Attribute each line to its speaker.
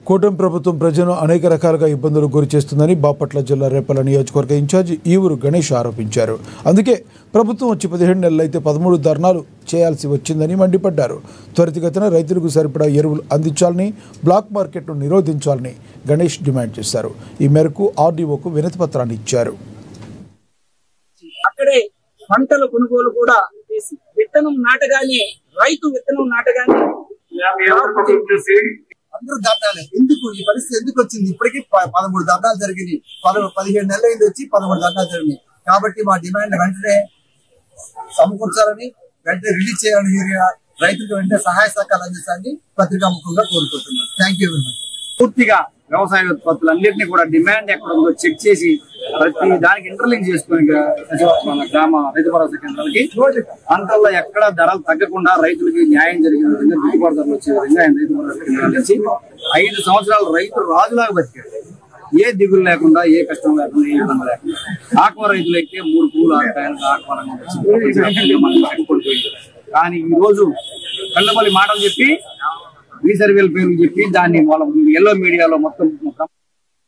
Speaker 1: కూటమి ప్రభుత్వం ప్రజలను అనేక రకాలుగా ఇబ్బందులకు గురి చేస్తుందని బాపట్ల జిల్లా రేపల్ల నియోజకవర్గ ఇన్ఛార్జి ఈవూరు గణేష్ ఆరోపించారు. అందుకే ప్రభుత్వం వచ్చి 17 నెలలైతే 13 ధర్నాలు చేయాల్సి వచ్చిందని మండిపడ్డారు. త్వరితగతిన రైతులకు సరిపడా ఎరువులు అందించాలని, బ్లాక్ మార్కెట్ను నిరోధించాలని గణేష్ డిమాండ్ చేశారు. ఈ మేరకు ఆర్డీఓకు వినతి పత్రాన్ని ఇచ్చారు.
Speaker 2: అక్కడే పంటల కొనుగోలు కూడా చేసి విత్తనం నాటగానే రైతు విత్తనం నాటగానే
Speaker 3: అందరూ ధర్నాలే. ఎందుకు ఈ పరిస్థితి ఎందుకు వచ్చింది? ఇప్పటికీ 13 ధర్నాలు జరిగినాయి. 17 నెలలు అయింది వచ్చి 13 ధర్నాలు జరిగినాయి. కాబట్టి మా డిమాండ్ వెంటనే సమకూర్చాలని, వెంటనే రిలీజ్ చేయాలని, రైతులకు వెంటనే సహాయ సహకారాలు అందించాలని పత్రికాముఖంగా కోరుకుంటున్నాను. Thank you very much.
Speaker 4: పూర్తిగా వ్యవసాయ ఉత్పత్తులన్నింటినీ కూడా డిమాండ్ ఎక్కడ ఉందో చెక్ చేసి ప్రతి దానికి ఇంటర్లింక్ చేసుకుని గ్రామ రైతు భరోసా కేంద్రాలకి పంటల్లో ఎక్కడ ధరలు తగ్గకుండా రైతులకి న్యాయం జరిగే విధంగా గిట్టుబాటు ధరలు వచ్చే విధంగా ఆయన రైతు భరోసా కేంద్రాలు ఇచ్చి 5 సంవత్సరాలు రైతు రాజులాగా బతికాడు. ఏ దిగులు లేకుండా, ఏ కష్టం లేకుండా, ఏ ఇబ్బంది లేకుండా. ఆకువ రైతులైతే 3 పూలు పడిపోయింది. కానీ ఈ రోజు కళ్ళబల్లి మాటలు చెప్పి రీసర్వేల పేర్లు చెప్పి దాన్ని వాళ్ళ ఎల్లో మీడియాలో మొత్తం